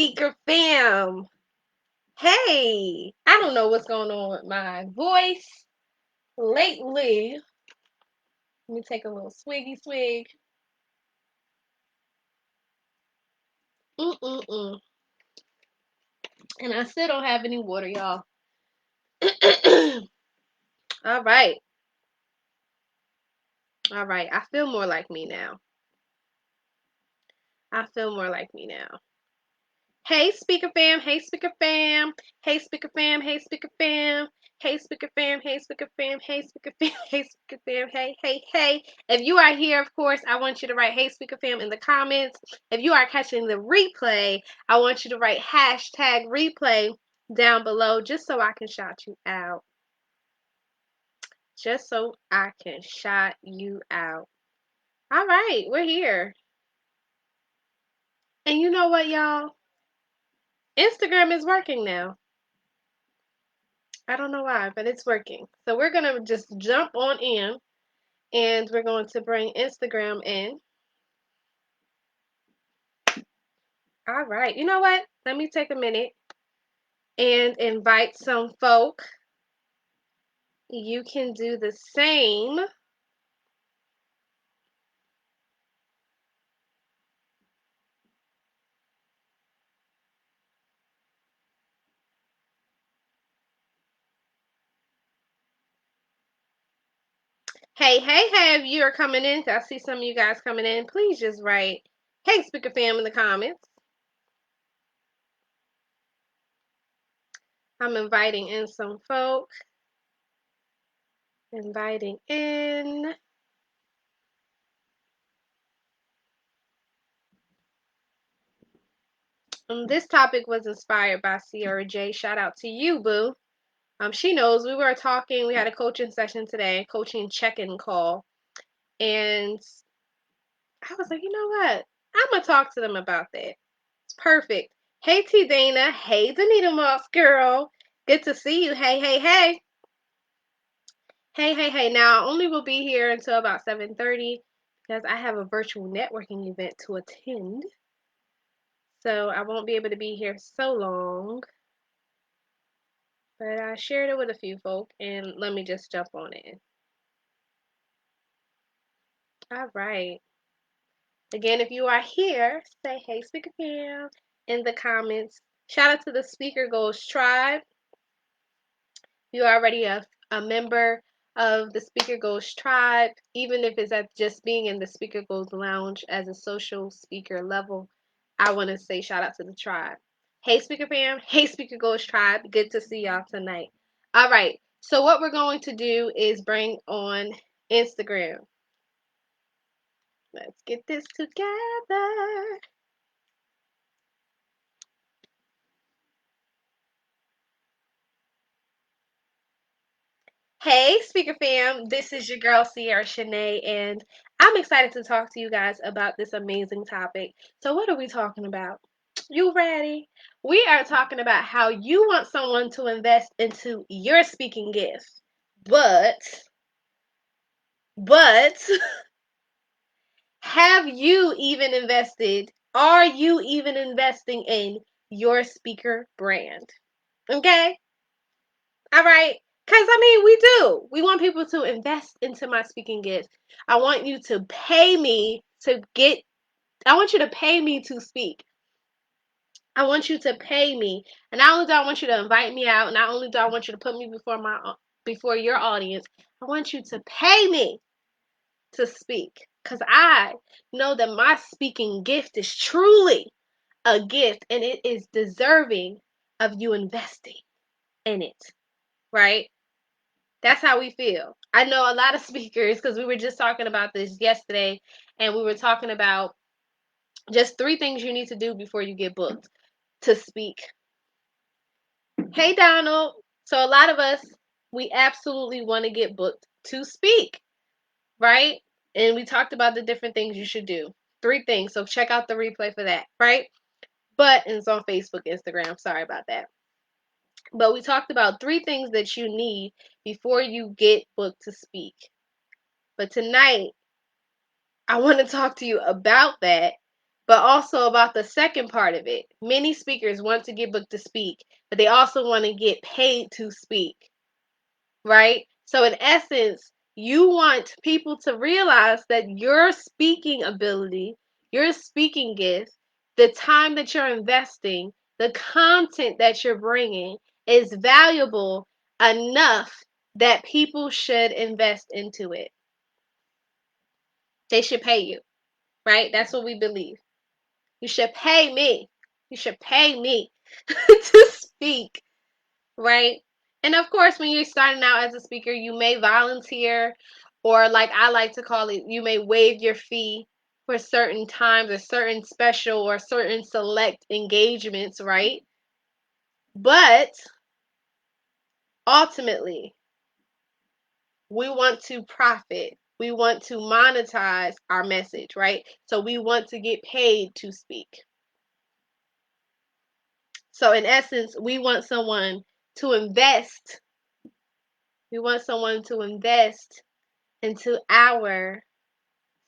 Speaker fam. Hey, I don't know what's going on with my voice lately. Let me take a little swiggy swig. Mm-mm-mm. And I still don't have any water, y'all. All right. All right. I feel more like me now. I feel more like me now. Hey, Speaker fam. Hey, Speaker fam. Hey, Speaker fam. Hey, Speaker fam. Hey, Speaker fam. Hey, Speaker fam. Hey, Speaker fam. Hey, Speaker fam. Hey, hey, hey. If you are here, of course, I want you to write Hey, Speaker fam in the comments. If you are catching the replay, I want you to write hashtag replay down below just so I can shout you out. Just so I can shout you out. All right, we're here. And you know what, y'all? Instagram is working now. I don't know why, but it's working. So we're going to just jump on in and we're going to bring Instagram in. All right. You know what? Let me take a minute and invite some folk. You can do the same. Hey, hey, hey, if you are coming in, I see some of you guys coming in, please just write, Hey, Speaker Fam in the comments. I'm inviting in some folk. Inviting in. This topic was inspired by Sierra J. Shout out to you, boo. She knows we were talking. We had a coaching session today, coaching check-in call, and I was like, you know what? I'm gonna talk to them about that. It's perfect. Hey, T Dana. Hey, Danita Moss girl. Good to see you. Hey, hey, hey. Hey, hey, hey. Now I only will be here until about 7:30 because I have a virtual networking event to attend. So I won't be able to be here so long. But I shared it with a few folk, and let me just jump on in. All right. Again, if you are here, say Hey Speaker Fam in the comments. Shout out to the Speaker Goals Tribe. You're already a member of the Speaker Goals Tribe, even if it's at just being in the Speaker Goals Lounge as a social speaker level. I want to say shout out to the tribe. Hey Speaker Fam, hey Speaker Goals Tribe. Good to see y'all tonight. All right, so what we're going to do is bring on Instagram. Let's get this together. Hey, Speaker Fam, this is your girl Sierra Shanae, and I'm excited to talk to you guys about this amazing topic. So, what are we talking about? You ready? We are talking about how you want someone to invest into your speaking gift, but have you even invested? Are you even investing in your speaker brand? Okay? All right. Because, I mean, we do. We want people to invest into my speaking gifts. I want you to pay me to get, I want you to pay me to speak. I want you to pay me. And not only do I want you to invite me out, not only do I want you to put me before your audience, I want you to pay me to speak. Because I know that my speaking gift is truly a gift and it is deserving of you investing in it. Right? That's how we feel. I know a lot of speakers because we were just talking about this yesterday and we were talking about just 3 things you need to do before you get booked to speak. Hey, Donald. So, a lot of us, we absolutely want to get booked to speak, right? And we talked about the different things you should do. 3 things. So, check out the replay for that, right? But it's on Facebook, Instagram. Sorry about that. But we talked about 3 things that you need before you get booked to speak. But tonight, I want to talk to you about that, but also about the second part of it. Many speakers want to get booked to speak, but they also want to get paid to speak, right? So, in essence, you want people to realize that your speaking ability, your speaking gift, the time that you're investing, the content that you're bringing is valuable enough that people should invest into it. They should pay you, right? That's what we believe. You should pay me. You should pay me to speak, right? And of course, when you're starting out as a speaker, you may volunteer, or like I like to call it, you may waive your fee for certain times or certain special or certain select engagements, right? But ultimately, we want to profit. We want to monetize our message, right? So we want to get paid to speak. So in essence, we want someone to invest. We want someone to invest into our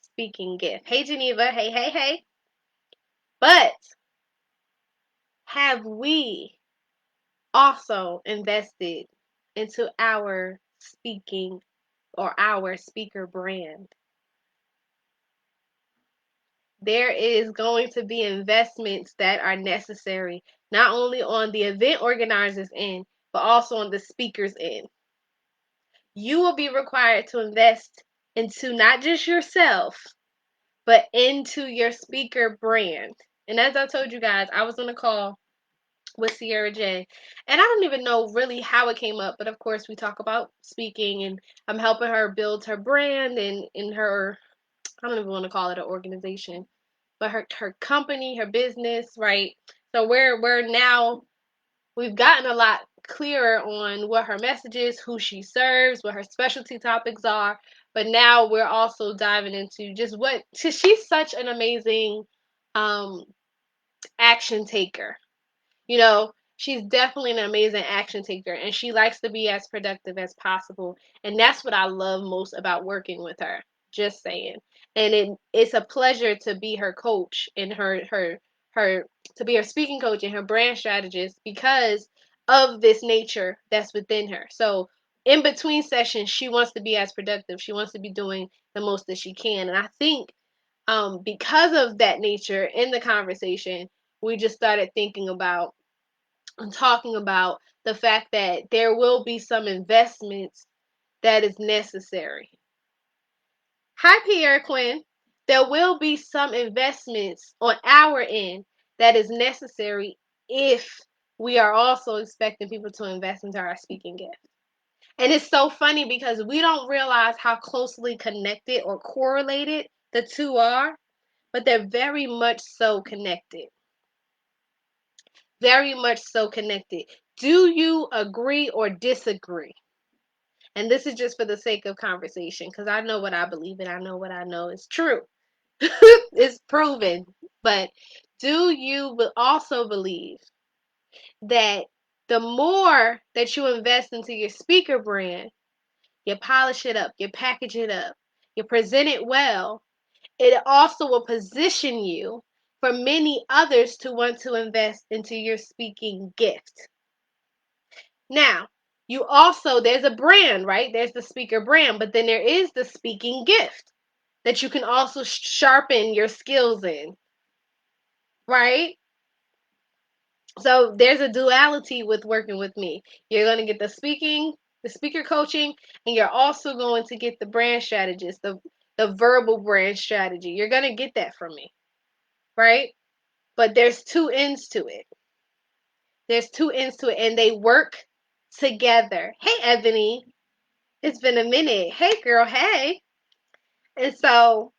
speaking gift. Hey, Geneva. Hey, hey, hey. But have we also invested into our speaking or our speaker brand? There is going to be investments that are necessary, not only on the event organizer's end, but also on the speaker's end. You will be required to invest into not just yourself, but into your speaker brand. And as I told you guys, I was on a call with Sierra J, and I don't even know really how it came up, but of course we talk about speaking, and I'm helping her build her brand and in her, I don't even want to call it an organization, but her company, her business, right? So we're now, we've gotten a lot clearer on what her message is, who she serves, what her specialty topics are. But now we're also diving into just what, she's such an amazing um, action taker. You know, she's definitely an amazing action taker, and she likes to be as productive as possible. And that's what I love most about working with her. Just saying. And it's a pleasure to be her coach and her to be her speaking coach and her brand strategist because of this nature that's within her. So in between sessions, she wants to be as productive. She wants to be doing the most that she can. And I think because of that nature in the conversation, we just started thinking about and talking about the fact that there will be some investments that is necessary. Hi, Pierre Quinn. There will be some investments on our end that is necessary if we are also expecting people to invest into our speaking gift. And it's so funny because we don't realize how closely connected or correlated the two are, but they're very much so connected. Very much so connected. Do you agree or disagree? And this is just for the sake of conversation because I know what I believe and I know what I know is true. It's proven. But do you also believe that the more that you invest into your speaker brand, you polish it up, you package it up, you present it well, it also will position you for many others to want to invest into your speaking gift. Now, you also, there's a brand, right? There's the speaker brand, but then there is the speaking gift that you can also sharpen your skills in, right? So there's a duality with working with me. You're going to get the speaker coaching, and you're also going to get the brand strategist, the verbal brand strategy. You're going to get that from me, right? But there's two ends to it. There's two ends to it, and they work together. Hey, Ebony. It's been a minute. Hey, girl. Hey. And so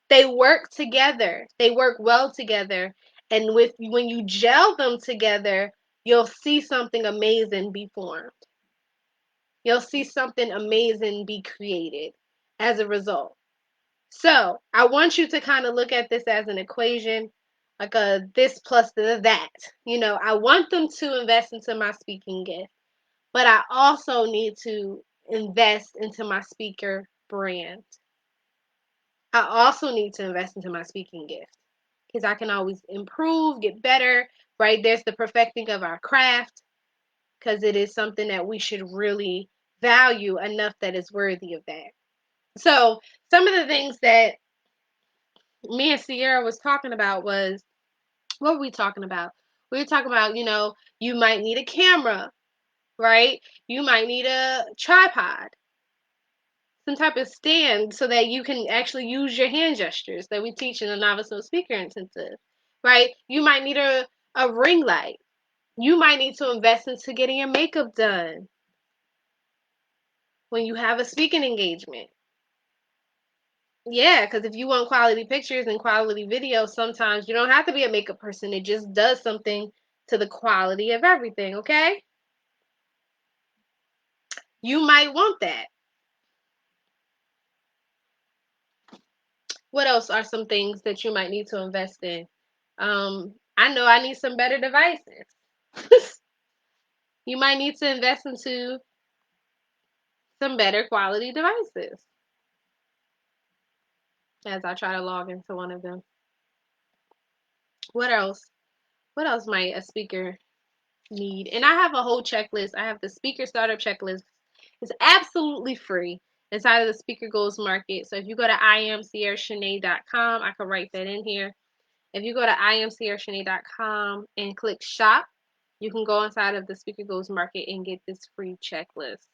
they work together. They work well together. And when you gel them together, you'll see something amazing be formed. You'll see something amazing be created as a result. So I want you to kind of look at this as an equation, like a this plus the that. You know, I want them to invest into my speaking gift, but I also need to invest into my speaker brand. I also need to invest into my speaking gift. because I can always improve, get better, right? There's the perfecting of our craft, because it is something that we should really value enough that is worthy of that. So some of the things that me and Sierra was talking about was, what were we talking about? We were talking about, you might need a camera, right? You might need a tripod, some type of stand so that you can actually use your hand gestures that we teach in the Novice No Speaker Intensive, right? You might need a ring light. You might need to invest into getting your makeup done when you have a speaking engagement. Yeah, because if you want quality pictures and quality videos, sometimes you don't have to be a makeup person. It just does something to the quality of everything, okay? You might want that. What else are some things that you might need to invest in? I know I need some better devices. You might need to invest into some better quality devices as I try to log into one of them. What else? What else might a speaker need? And I have a whole checklist. I have the speaker startup checklist. It's absolutely free inside of the Speaker Goals Market. So if you go to iamsierrashanae.com, I can write that in here. If you go to iamsierrashanae.com and click shop, you can go inside of the Speaker Goals Market and get this free checklist.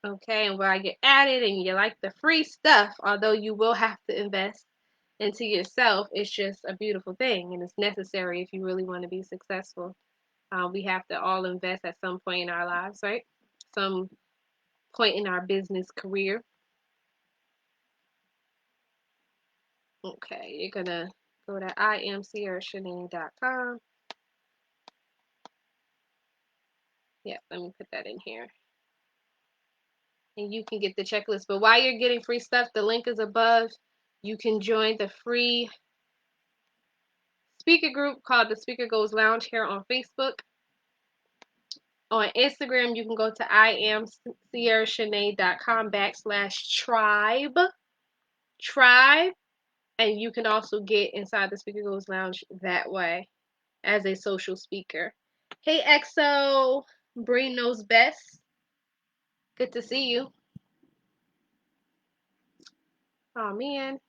Okay, and where I get added and you like the free stuff, although you will have to invest into yourself, it's just a beautiful thing and it's necessary if you really want to be successful. We have to all invest at some point in our lives, right? Some point in our business career. Okay, you're gonna go to iamsierrashanae.com. Yeah, let me put that in here. And you can get the checklist. But while you're getting free stuff, the link is above. You can join the free speaker group called the Speaker Goals Lounge here on Facebook. On Instagram, you can go to iamsierrashanae.com/tribe. And you can also get inside the Speaker Goals Lounge that way as a social speaker. Hey, EXO, Bree knows best. Good to see you. Oh, man.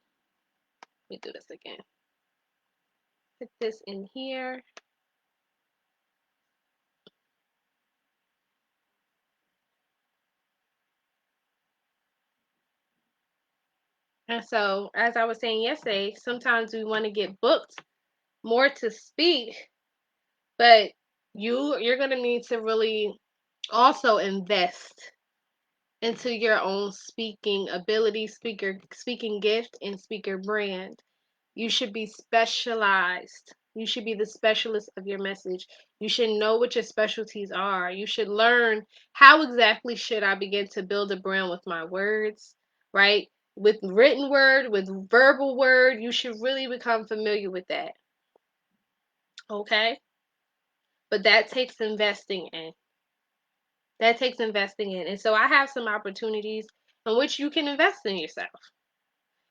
Let me do this again. Put this in here. And so, as I was saying yesterday, sometimes we want to get booked more to speak, but you're going to need to really also invest into your own speaking ability, speaking gift, and speaker brand. You should be specialized. You should be the specialist of your message. You should know what your specialties are. You should learn how exactly should I begin to build a brand with my words, right? With written word, with verbal word, you should really become familiar with that. Okay? But that takes investing in. That takes investing in. And so I have some opportunities in which you can invest in yourself.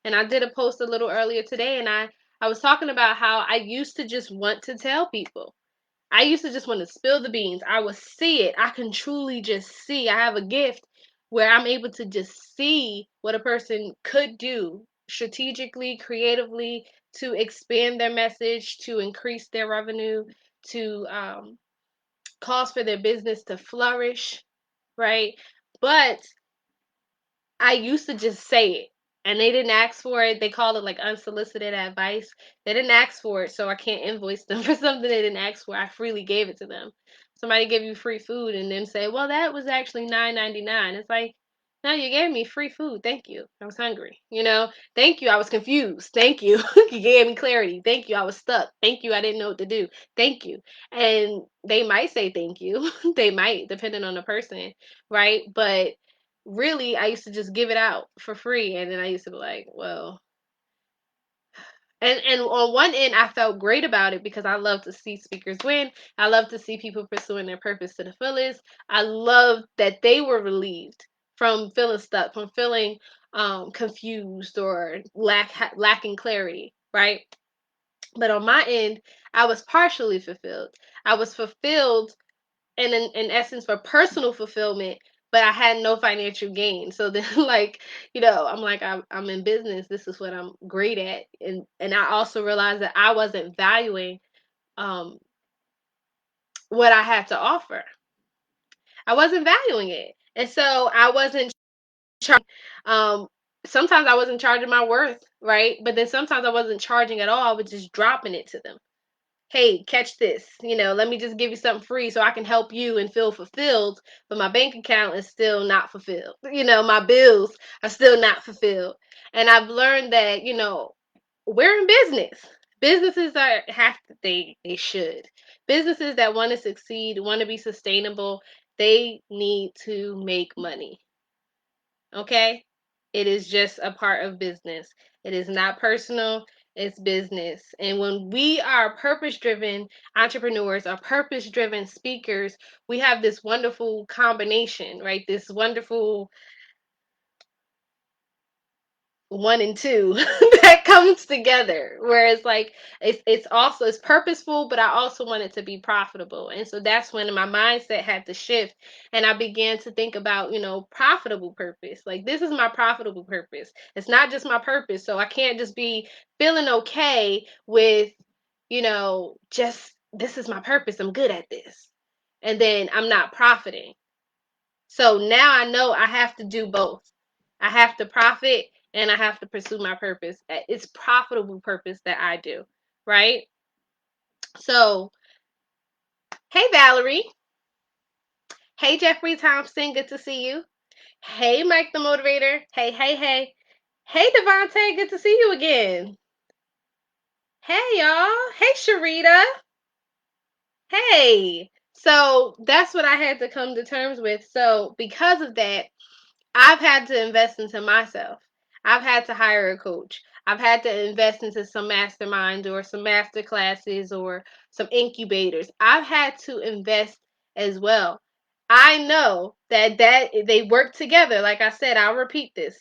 And I did a post a little earlier today, and I was talking about how I used to just want to tell people. I used to just want to spill the beans. I would see it. I can truly just see. I have a gift where I'm able to just see what a person could do strategically, creatively to expand their message, to increase their revenue, to cause for their business to flourish, right? But I used to just say it. And they didn't ask for it. They called it like unsolicited advice. They didn't ask for it, so I can't invoice them for something they didn't ask for. I freely gave it to them. Somebody give you free food and then say, "Well, that was actually $9.99." It's like, no, you gave me free food. Thank you. I was hungry. Thank you. I was confused. Thank you. You gave me clarity. Thank you. I was stuck. Thank you. I didn't know what to do. Thank you. And they might say thank you. They might, depending on the person, right? But really, I used to just give it out for free, and then I used to be like, well, and on one end, I felt great about it because I love to see speakers win. I love to see people pursuing their purpose to the fullest. I love that they were relieved from feeling stuck, from feeling confused or lacking clarity, right? But on my end, I was partially fulfilled. I was fulfilled in essence for personal fulfillment, but I had no financial gain. So then like, I'm like, I'm in business. This is what I'm great at. And I also realized that I wasn't valuing um what I had to offer. I wasn't valuing it. And so I wasn't charging. Sometimes I wasn't charging my worth, right? But then sometimes I wasn't charging at all. I was just dropping it to them. Hey, catch this. Let me just give you something free so I can help you and feel fulfilled. But my bank account is still not fulfilled. My bills are still not fulfilled. And I've learned that, we're in business. Businesses they should. Businesses that want to succeed, want to be sustainable, they need to make money. Okay? It is just a part of business. It is not personal, it's business. And when we are purpose driven entrepreneurs or purpose driven speakers, we have this wonderful combination, right? This wonderful one and two that comes together, whereas like it's purposeful, but I also want it to be profitable. And so that's when my mindset had to shift, and I began to think about profitable purpose. Like, this is my profitable purpose. It's not just my purpose, so I can't just be feeling okay with just this is my purpose, I'm good at this, and then I'm not profiting. So now I know I have to do both. I have to profit and I have to pursue my purpose. It's profitable purpose that I do, right? So, hey Valerie. Hey Jeffrey Thompson, good to see you. Hey Mike the Motivator. Hey, hey, hey. Hey Devontae, good to see you again. Hey y'all. Hey Sharita. Hey. So that's what I had to come to terms with. So because of that, I've had to invest into myself. I've had to hire a coach. I've had to invest into some masterminds or some master classes or some incubators. I've had to invest as well. I know that they work together. Like I said, I'll repeat this.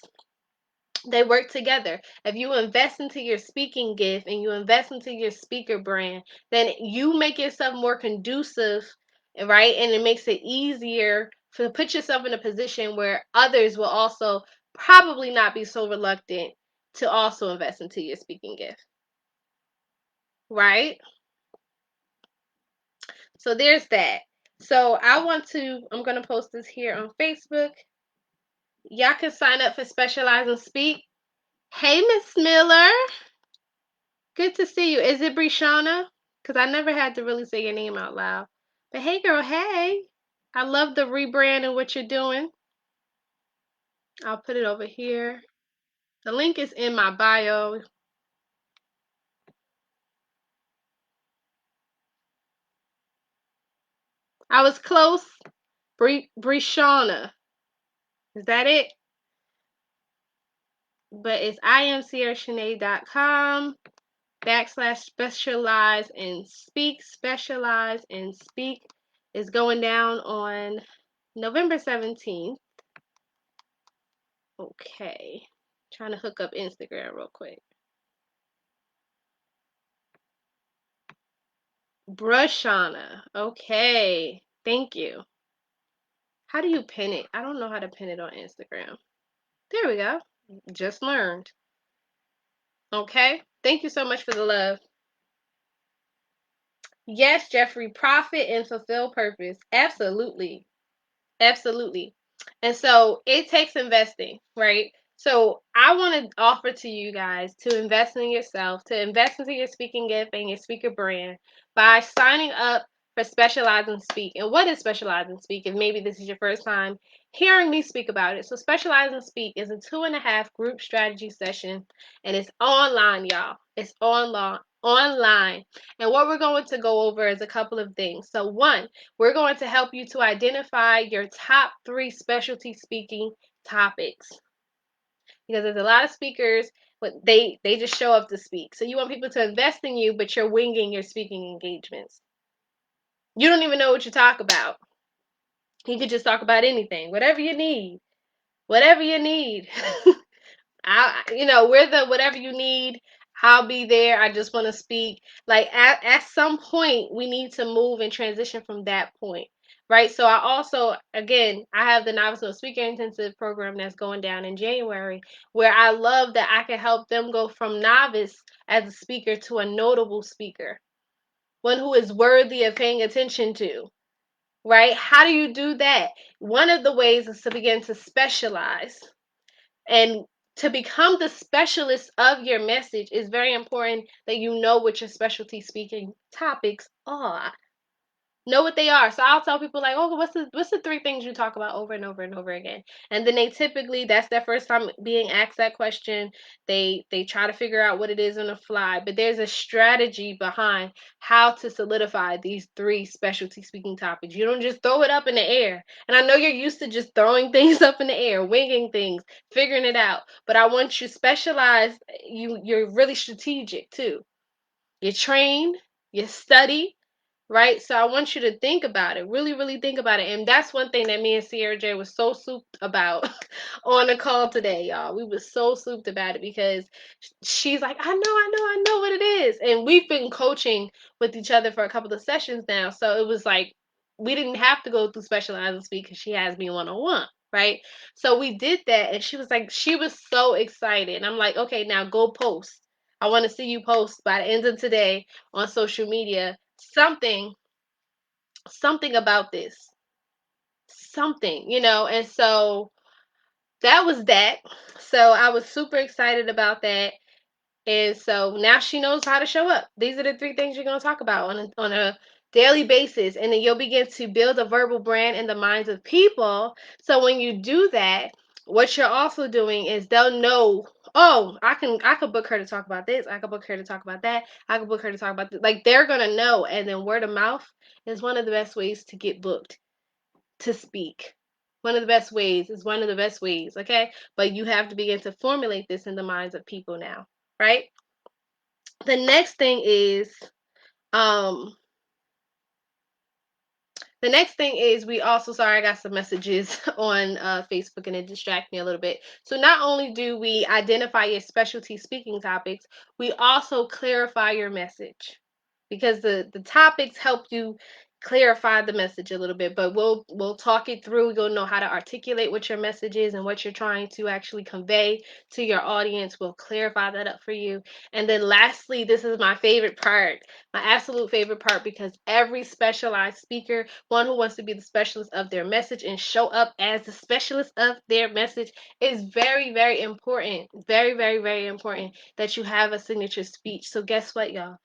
They work together. If you invest into your speaking gift and you invest into your speaker brand, then you make yourself more conducive, right? And it makes it easier to put yourself in a position where others will also probably not be so reluctant to also invest into your speaking gift, right? So there's that. So I'm going to post this here on Facebook. Y'all can sign up for Specialize and Speak. Hey, Miss Miller. Good to see you. Is it Brishana? Because I never had to really say your name out loud. But hey, girl, hey. I love the rebrand and what you're doing. I'll put it over here. The link is in my bio. I was close. Brishana. Is that it? But it's imsierrashanae.com /specialize and speak. Specialize and speak is going down on November 17th. Okay. Trying to hook up Instagram real quick. Brushana. Okay. Thank you. How do you pin it? I don't know how to pin it on Instagram. There we go. Just learned. Okay. Thank you so much for the love. Yes, Jeffrey, profit and fulfill purpose. Absolutely. Absolutely. And so it takes investing, right? So I want to offer to you guys to invest in yourself, to invest into your speaking gift and your speaker brand by signing up for Specialize and Speak. And what is Specialize and Speak? If maybe this is your first time hearing me speak about it. So Specialize and Speak is a 2.5 group strategy session, and it's online, y'all. It's online. And what we're going to go over is a couple of things. So one, we're going to help you to identify your top 3 specialty speaking topics, because there's a lot of speakers, but they just show up to speak. So you want people to invest in you, but you're winging your speaking engagements. You don't even know what you talk about. You could just talk about anything, whatever you need. Whatever you need. We're the whatever you need. I'll be there. I just want to speak. Like at some point, we need to move and transition from that point. Right. So I also, again, I have the Novice Note Speaker Intensive program that's going down in January, where I love that I can help them go from novice as a speaker to a notable speaker, one who is worthy of paying attention to. Right. How do you do that? One of the ways is to begin to specialize. And to become the specialist of your message is very important that you know what your specialty speaking topics are. Know what they are. So I'll tell people like, oh, what's the three things you talk about over and over and over again? And then they typically, that's their first time being asked that question. They try to figure out what it is on the fly. But there's a strategy behind how to solidify these three specialty speaking topics. You don't just throw it up in the air. And I know you're used to just throwing things up in the air, winging things, figuring it out. But I want you specialized. You're really strategic too. You train, you study, right? So I want you to think about it, really, really think about it. And that's one thing that me and Sierra J was so souped about on the call today, y'all. We was so souped about it because she's like, I know what it is. And we've been coaching with each other for a couple of sessions now. So it was like we didn't have to go through Specialize and Speak because she has me one-on-one, right? So we did that and she was like, she was so excited. And I'm like, okay, now go post. I want to see you post by the end of today on social media something about this, something, and so that was that. So I was super excited about that. And so now she knows how to show up. These are the three things you're going to talk about on a daily basis. And then you'll begin to build a verbal brand in the minds of people. So when you do that, what you're also doing is they'll know, oh, I could book her to talk about this. I could book her to talk about that. I could book her to talk about this. Like they're going to know. And then word of mouth is one of the best ways to get booked to speak. One of the best ways is one of the best ways, okay? But you have to begin to formulate this in the minds of people now, right? The next thing is um the next thing is we also, sorry, I got some messages on Facebook and it distracted me a little bit. So not only do we identify your specialty speaking topics, we also clarify your message because the topics help you clarify the message a little bit, but we'll talk it through. You'll know how to articulate what your message is and what you're trying to actually convey to your audience. We'll clarify that up for you. And then lastly, this is my favorite part, my absolute favorite part, because every specialized speaker, one who wants to be the specialist of their message and show up as the specialist of their message, is very, very important. Very, very, very important that you have a signature speech. So guess what, y'all?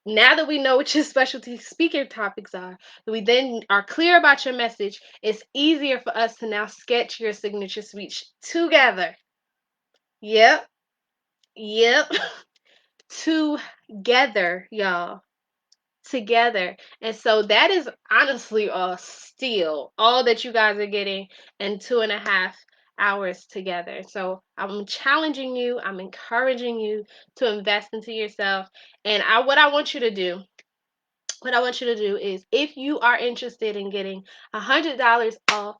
Now that we know what your specialty speaker topics are, we then are clear about your message, it's easier for us to now sketch your signature speech together. Yep, yep. Together, y'all. Together. And so that is honestly a steal. All that you guys are getting in 2.5 hours together. So I'm challenging you, I'm encouraging you to invest into yourself. And what I want you to do is, if you are interested in getting $100 off,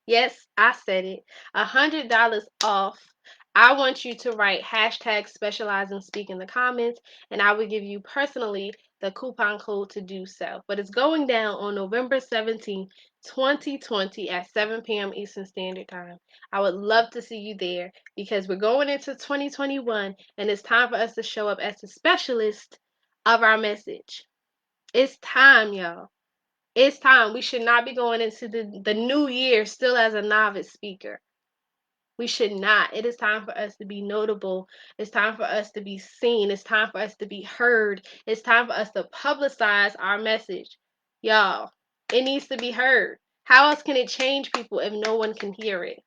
yes, I said it, $100 off, I want you to write hashtag specialize and speak in the comments, and I will give you personally the coupon code to do so. But it's going down on November 17th, 2020 at 7 p.m. Eastern Standard Time. I would love to see you there because we're going into 2021 and it's time for us to show up as the specialist of our message. It's time, y'all. It's time. We should not be going into the new year still as a novice speaker. We should not. It is time for us to be notable. It's time for us to be seen. It's time for us to be heard. It's time for us to publicize our message. Y'all, it needs to be heard. How else can it change people if no one can hear it?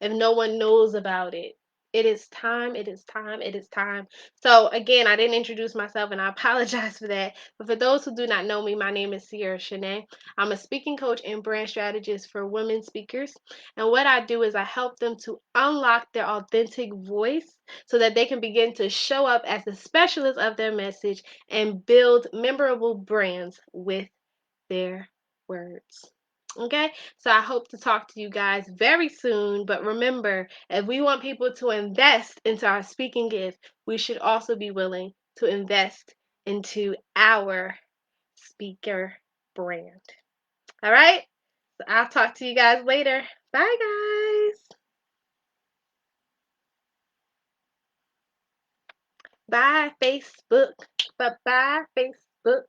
If no one knows about it? It is time, it is time, it is time. So again, I didn't introduce myself and I apologize for that. But for those who do not know me, my name is Sierra Shanae. I'm a speaking coach and brand strategist for women speakers. And what I do is I help them to unlock their authentic voice so that they can begin to show up as the specialist of their message and build memorable brands with their words. Okay, so I hope to talk to you guys very soon. But remember, if we want people to invest into our speaking gift, we should also be willing to invest into our speaker brand. All right, so I'll talk to you guys later. Bye, guys. Bye, Facebook. Bye bye, Facebook.